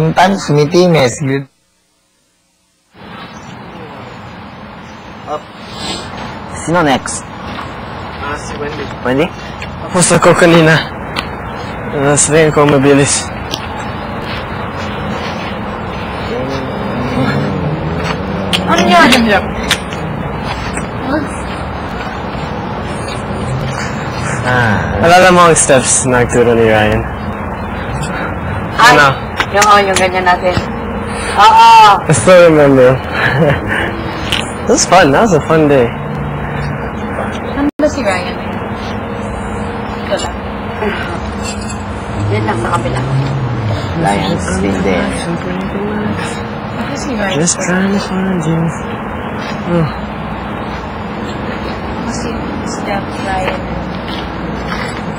Sometimes sumitimes. Sino next? Si Wendy. Wendy? Tapos ako kanina. Nasabihin ko mabilis. Ano niya? Alala mo ang steps na nagturo ni Ryan? Ay, Ano? yung ganyan natin. Oo. I still remember. It was fun. That was a fun day. Ano ba si Ryan? Ikaw lang. Yan lang sa kabila. Lions been there. Ako si Ryan. Just trying to find you. Oh. Kasi Steph, Ryan.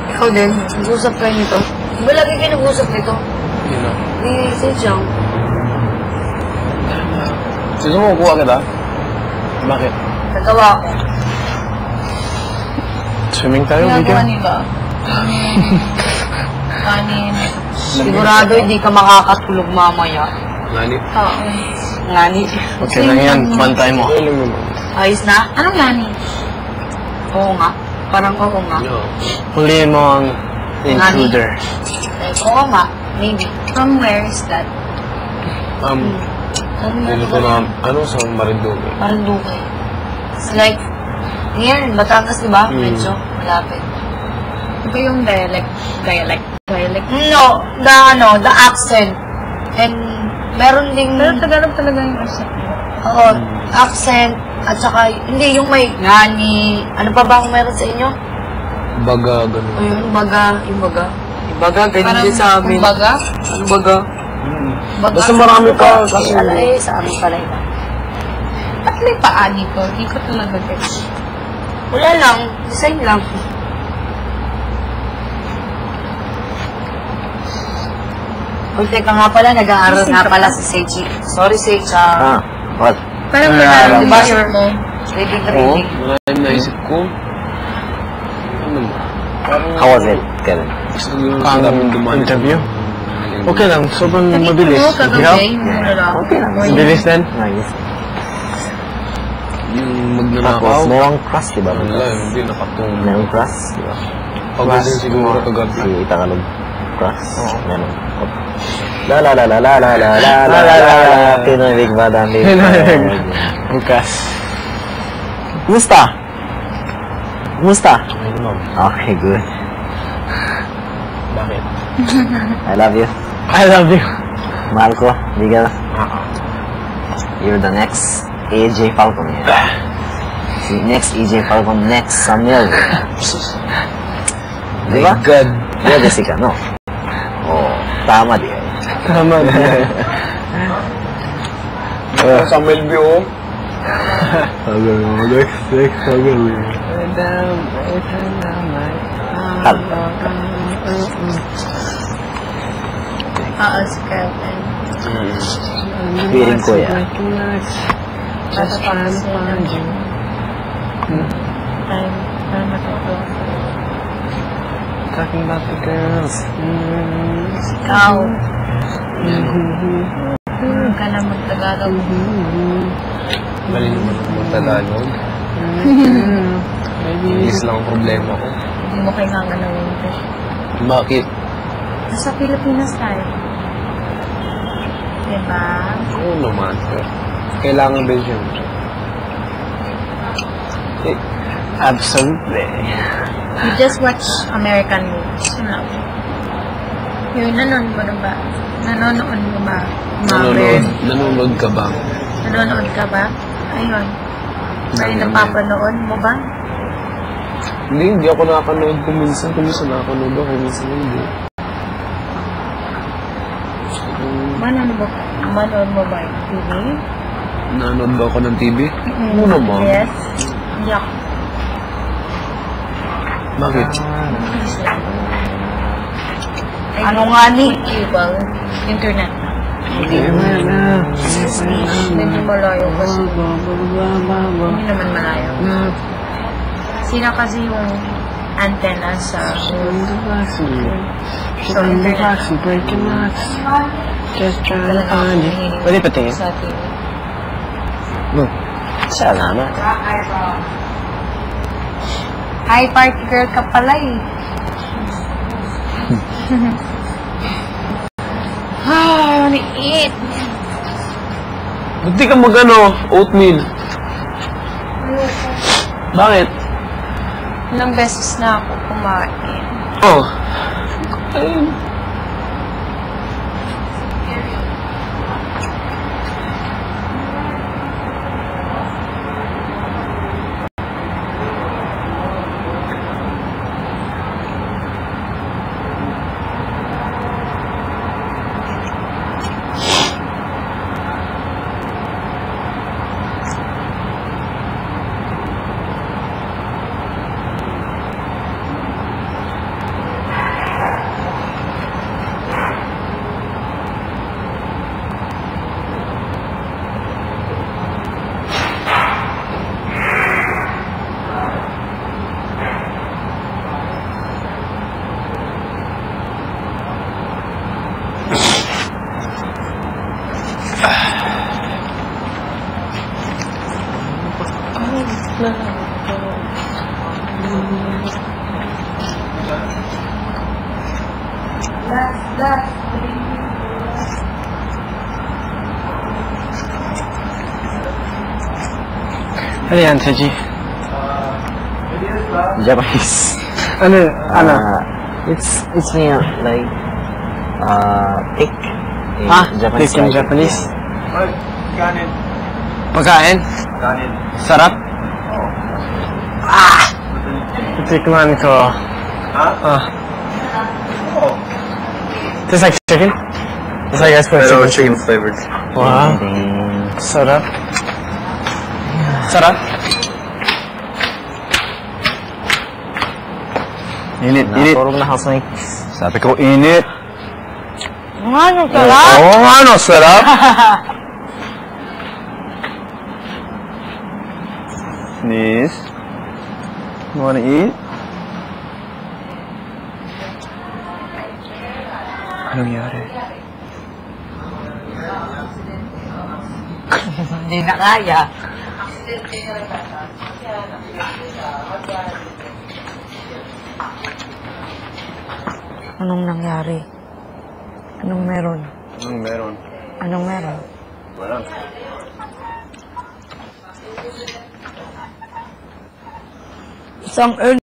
Ikaw din, nag-usap kayo nito. Di ba lagi kayo nag-usap nito? Sino? Si Chang. Gusto mo kuha kita? Bakit? Nagawa ko. Swimming tayo, Ginagawa weekend? nila. Kanin. Sigurado hindi ka makakatulog mamaya. Nani? Oo. Ngani. Okay lang yan. Pantay mo. Ayos na? Anong ngani? Oo nga. Parang oo nga. Huliin mo ang intruder. Oo nga. Maybe. From where is that? Dito ko na, ano sa Marinduque? Marinduque. It's like, near Batangas, di ba? Medyo malapit. Ito yung dialect. No, the accent. And meron ding... Pero Tagalog talaga yung accent. Oo, accent. At saka, hindi, yung may ngani. Ano pa ba ang meron sa inyo? Baga, gano'n. O yung baga. Yung Baga, ganyan din sa amin. Baga? Ano baga? Baga. Basta marami pa kasi. Sa amin pala iba. Ba't may paa dito? Hindi ko talaga gets. Wala lang. Design lang. Uy, teka nga pala, nag-aaral nga pala si Seichi. Sorry, Seichi. What? Parang nag-aaral ba mo? Reading. Wala yung naisip ko. Ano ba? How was it, Kevin? Ang interview? Okay lang, sobrang mabilis. Okay lang. Mabilis din? Nice. Yung Tapos, magnanakaw. merong crush, diba? Wala, hindi nakatung. Merong crush, diba? Pagod din siguro kagabi. Si Tagalog crush. Meron. La la la la la la la la la la la Pinoy Big Bad Big Bukas. Kumusta? Okay, good. Bakit? I love you. I love you. Mahal ko, Miguel. You're the next AJ Falcon. Si next AJ Falcon, next Samuel. Di ba? God. Di ba, Jessica, no? Oh, tama di. Tama na. Samuel B. O. Si Kevin. Feeling ko yan. Just Talking about the girls. Ikaw. Huwag ka na mag-Tagalog. Mali naman ako mag-Tagalog. English lang ang problema ko. Hindi mo kailangan ng English. Bakit? Nasa Pilipinas tayo. Diba? Oo naman. Kailangan din siyempre. Absolutely. You just watch American movies. Yun, nanonood mo ba? Nanonood ka ba? Nanonood ka ba? Ayun. May napapanood mo ba? Hindi ako nakakanood kuminsan. Kuminsan nakakanood ako, kuminsan hindi. Manood mo ba yung TV? Nanonood ba ako ng TV? Oo naman. Yes. Yak. Bakit? Ano nga ni? Cable. Internet. Hindi malayo kasi. Hindi naman malayo. Sino kasi yung antenna sa... She's on the boxy, breaking locks. Just trying to find it. Pwede patingin? Sa TV. Salamat. Hi, party girl ka pala eh. I wanna eat. Ba't di ka oatmeal? Bakit? Ilang beses na ako kumain. Oh. Ayun. Ano yan, Seji? Japanese. Ano? It's me like thick in Japanese. Thick in like, Japanese? Kanin. Pagkain? Kanin. Sarap? Tikman ko. Tastes like chicken? It's like ice cream Pero chicken. chicken flavored. Wow. Sarap. Sarap? Init, init. Naturog na housemate. Sabi ko, init. Ano sarap? Oo nga, no, sarap. Nis, you wanna eat? Anong nangyari? Hindi na kaya. Anong nangyari? Anong meron? Anong meron? Anong meron? Wala. Isang